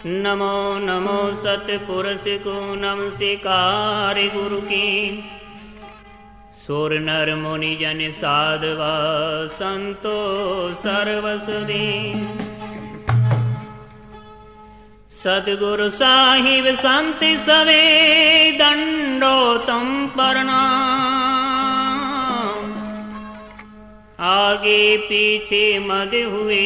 नमो नमो सतपुरुष को नमस्कार गुरु की। सुर नर मुनि जन साधवा संतो सर्वसुदी। सतगुरु साहिब संत सवे दंडोतम प्रणाम। आगे पीछे मद हुए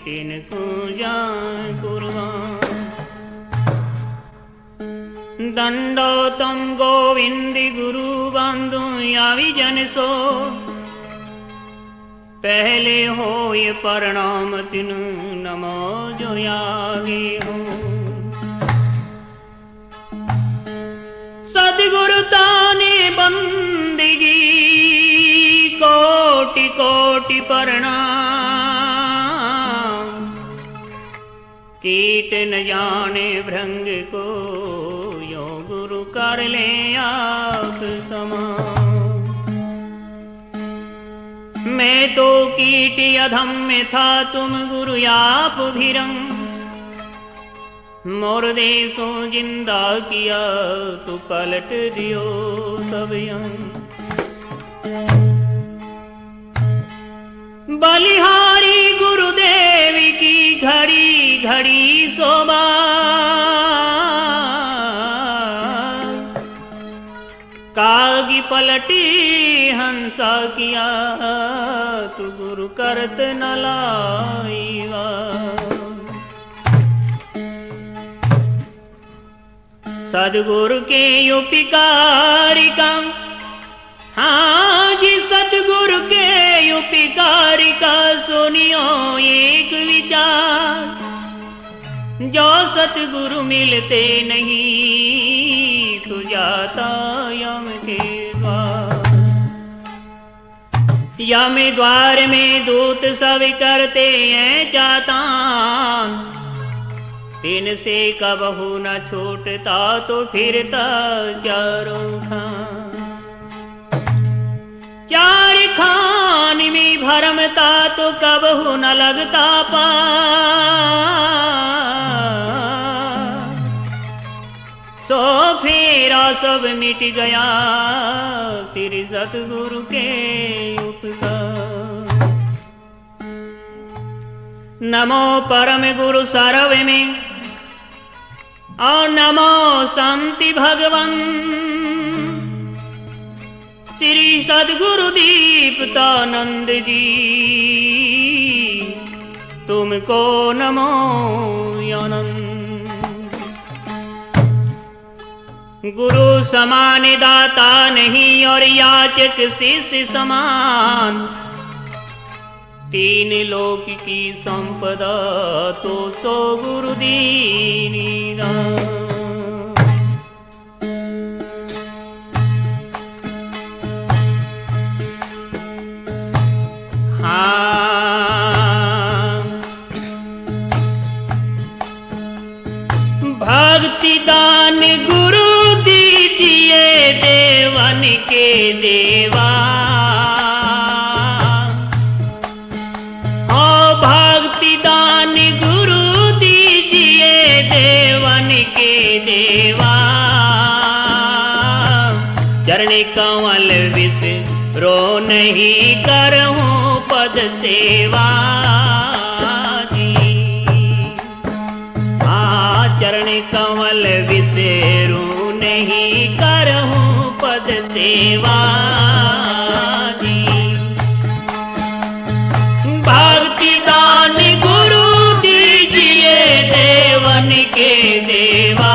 तिनको जान कुर्बान। दंडोतम गोविंद गुरु बंधु आवी जन सो। पहले हो ये प्रणाम तिनु नमो जो आगे हो। सतगुरु ताने बंदगी कोटि कोटि प्रणाम। कीट न जाने भृंग को यो गुरु कर ले आप समान। मैं तो कीट अधम में था तुम गुरु आप भिरंग। मोर देशों जिंदा किया तू पलट दियो सब यंग। बलिहारी गुरुदेव की घड़ी घड़ी शोभा। कागी पलटी हंसा किया तू गुरु करत न लाईवा। सदगुरु के उपकारिका। हाँ जी सतगुरु के उपकारिका सुनियो एक विचार। जो सतगुरु मिलते नहीं तो जाता यम के द्वार। यम द्वार में दूत सब करते हैं चातान। दिन से कबहू न छूटता तो फिरता चारों खान। चार खान में भरमता तो कबहू न लगता पार। सो फेरा सब मिट गया श्री सतगुरु के उपकार। नमो परम गुरु सर्व में और नमो शांति भगवन। श्री सद्गुरु दीप्तानंद जी तुमको नमो आनंद। गुरु समान दाता नहीं और याचक शिष्य समान। तीन लोक की संपदा तो सो गुरु दीनी दान। भक्ति दान गुरु दीजिए देवन के देवा। हो भक्ति दान गुरु दीजिए देवन के देवा। चरण कमल विष रो नहीं करहूं पद सेवा। चरण कमल विसेरू नहीं करहूं पद सेवा जी। भक्ति दान गुरु दीजिए देवन के देवा।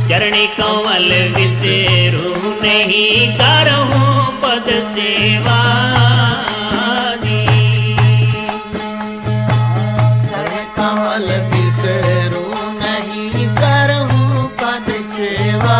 चरण कमल विसेरू नहीं करहूं पद सेवा। कमल बिसरू नहीं करहूं पद सेवा।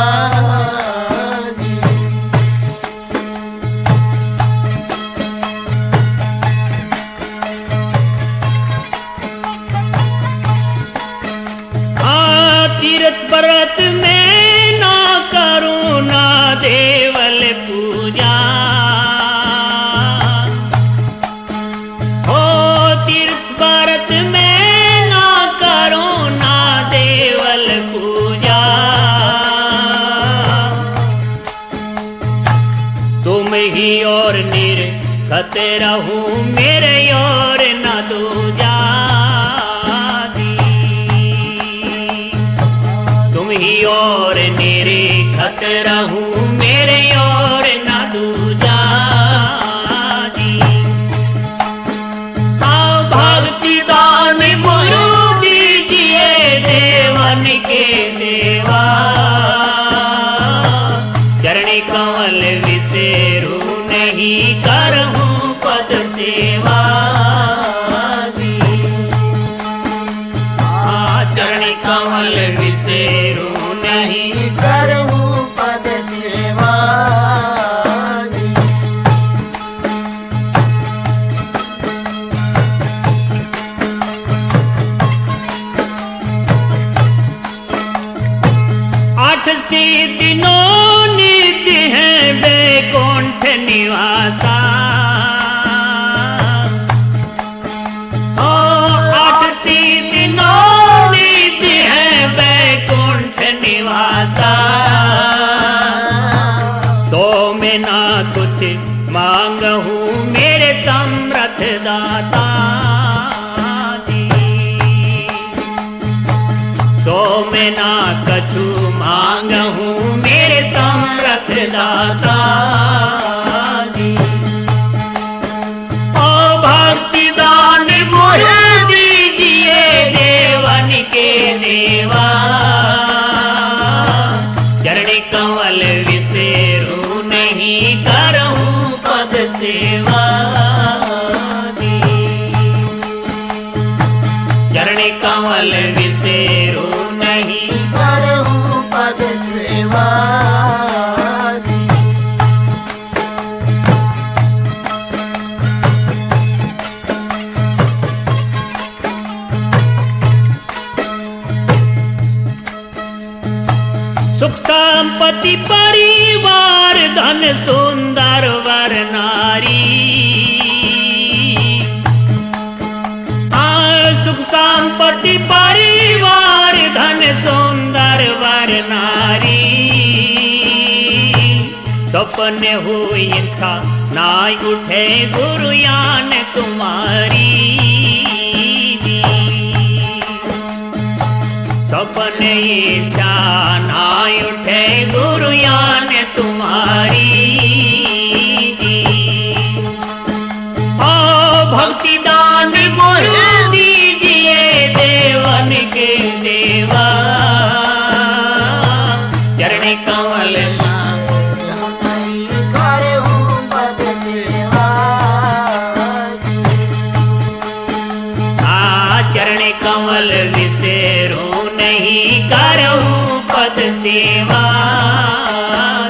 तीर्थ व्रत में ना करूं ना देवल पूजा। हो तीर्थ व्रत में खत रहूं मेरे और न दूजा दी। तुम ही और मेरे खत रहूं मेरे और न दूजा दी। हाँ भक्ति दान गुरु दीजिए देवन के देवा। चरणी कमल विसेरू नहीं करहूं पद सेवा दी। चरणी कमल विसेरू नहीं करहूं पद सेवा दी। आठ दिनों नित्य है बैकुंठ निवासा। ओ आठ दिनों नित्य है बैकुंठ निवासा। सो में ना कुछ मांगहूं मेरे समर्थ दाता दी। सो में ना कछु मांगहूं मेरे समर्थ दाता दी। ओ भक्ति दान गुरु दीजिए देवन के देवा। चरणी कमल विसेरू नहीं करहूं पद सेवा दी। चरणी कमल विसेरू नहीं करहूं पद सेवा दी। सुख संपत्ति परिवार धन सुंदर वर नारी। सुख संपत्ति परिवार धन सुंदर वर नारी। सपने हुई था नाय उठे गुरु यान तुम्हारी। सपने इच्छा नाय उठे गुरु यान तुम्हारी। ओ भक्ति दान गुरु दीजिए देवन के देवा। चरणी कमल नहीं करहूं पद सेवा दी। चरणी कमल विसेरू नहीं करहूं पद सेवा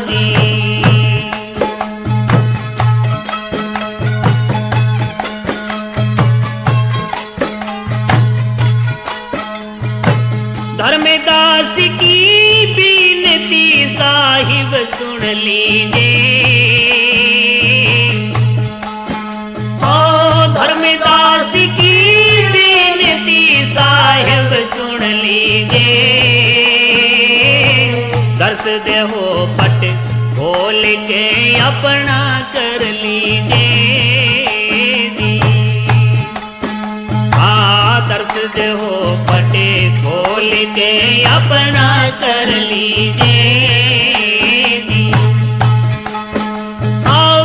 दी। धर्मदास की बीनती साहिब सुन लीजिए। ओ धर्मदास की बीनती साहिब सुन लीजिए। दर्श देहो पट खोल के अपना कर लीजिए। दर्श देहो पटे खोल के अपना कर लीजिए।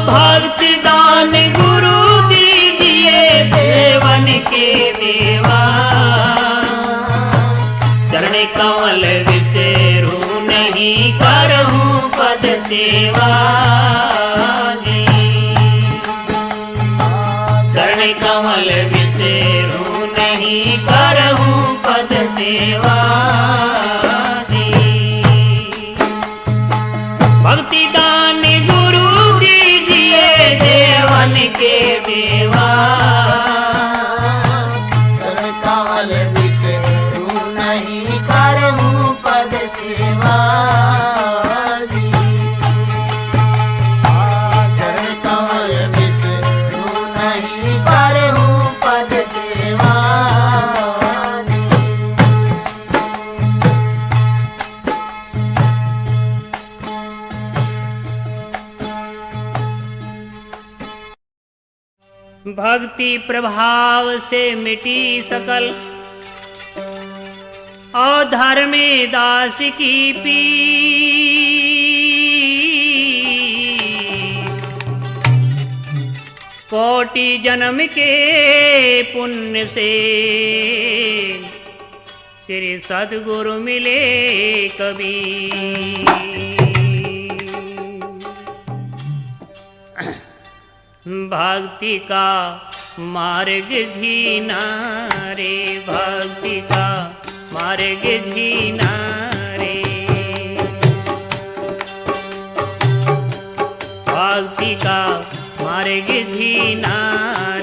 भक्ति दान गुरु दीजिए देवन के देवा। चरण कमल विसेरू नहीं करहूं पद सेवा दी। चरण कमल विसेरू नहीं करहूं पद सेवा दी। भक्ति दान गुरु दीजिए देवन के देवा। चरण कमल विसेरू नहीं करहूं पद सेवा दी। चरण कमल विसेरू नहीं करहूं पद सेवा दी। भक्ति प्रभाव से मिटी सकल और धर्मे दास की पी। कोटि जन्म के पुण्य से श्री सद्गुरु मिले कबीर। भक्ति का मार्ग जीना रे, भक्ति का मार्ग जीना रे, भक्ति का मार्ग जीना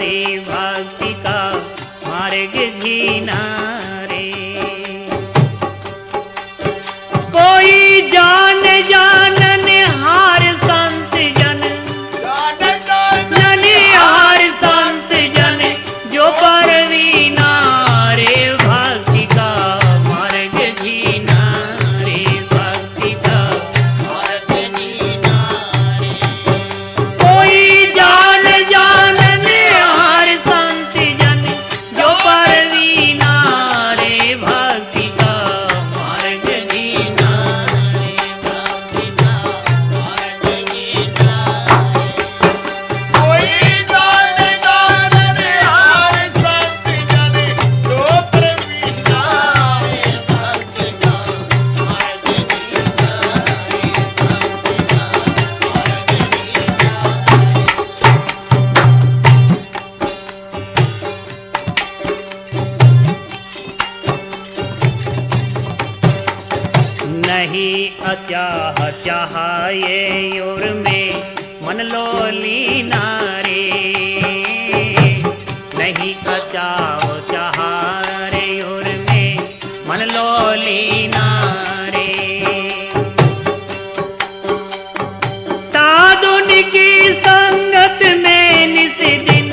रे, भक्ति का मार्ग जीना रे। कोई जान जानन हार संत जन, हार संत जन जो परवीना रे, भक्ति का मार्ग जीना रे, भक्ति का मार्ग जीना रे। कोई जान जानन हार संत जन जो परवीना रे, भक्ति का मार्ग जीना रे, भक्ति का मार्ग जीना रे। कोई जान जानन हार संत जन जो परवीना रे, भक्ति का मार्ग जीना रे, भक्ति का मार्ग नहीं अत्याह चाहे और में मन लोलीना रे, नहीं अचाव चाहे और में मन लोलीना रे। साधुन की संगत में निस दिन,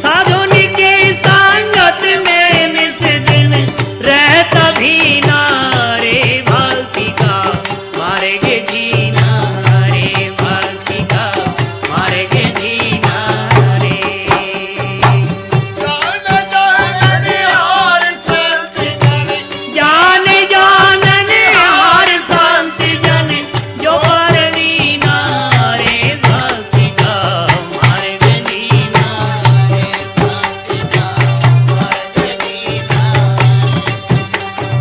साधुन की संगत में निस दिन रहता भी ना रे, भक्ति का मार्ग जीना रे, भक्ति का मार्ग जीना रे। जान जानन हार संत जन, जान जानन हार संत जन जो परवीना रे, भक्ति का मार्ग जीना रे, भक्ति का मार्ग जीना रे।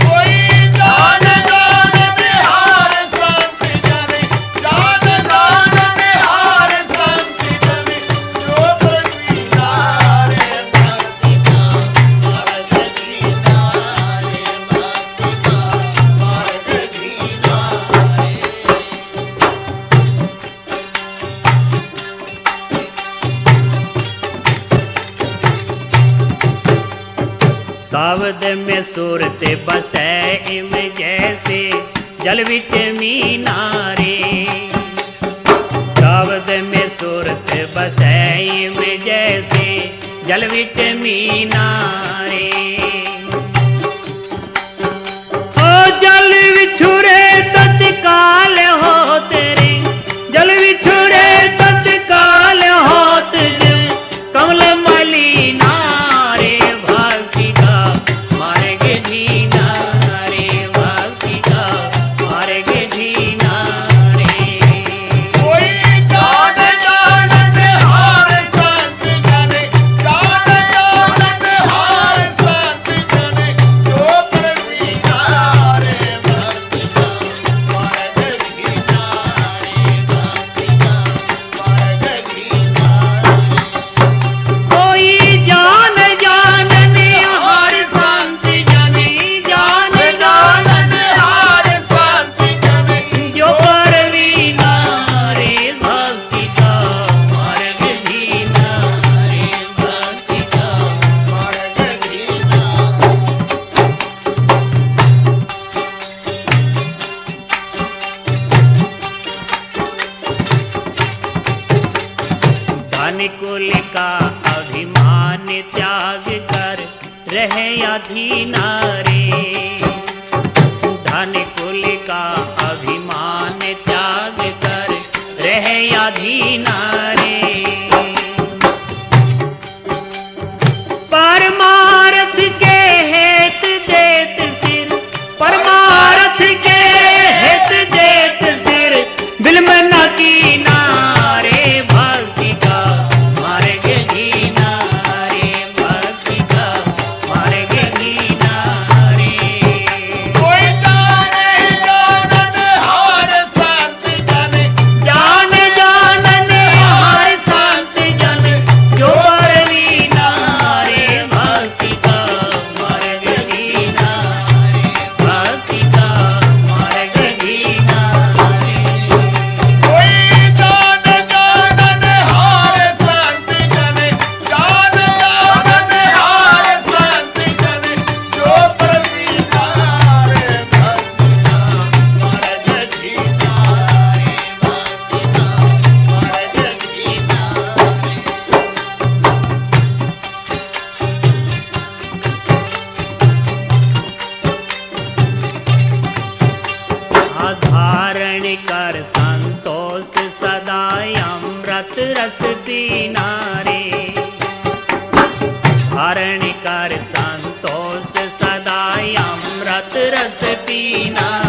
कोई जान जानन हार संत जन, जान जानन हार संत जन जो परवीना रे, भक्ति का मार्ग जीना रे, भक्ति का मार्ग जीना रे। सावद में सूरत बसै इम जैसे जल विच मीना रे, सावद में सूरत बसै इम जैसे जल विच मीना रे। ओ जल विछुरे तत्काल हो तेरे, जल विछुरे तत्काल होत जिव कमल मलिना रे, भक्ति का मार्ग जीना रे, भक्ति का मार्ग जीना रे। कोई जान जानन हार संत जन, जान जानन हार संत जन जो परवीना रे, भक्ति का मार्ग जीना रे, भक्ति का मार्ग जीना रे। कोई जान जानन हार संत जन, जान जानन हार संत जन जो परवीना रे, भक्ति का मार्ग जीना रे, भक्ति का मार्ग जीना। धन कुल का अभिमान त्याग कर रहे अधीना रे, धन कुल का अभिमान त्याग कर रहे अधीना रे। धारण कर संतोष सदा अमृत रस पीना।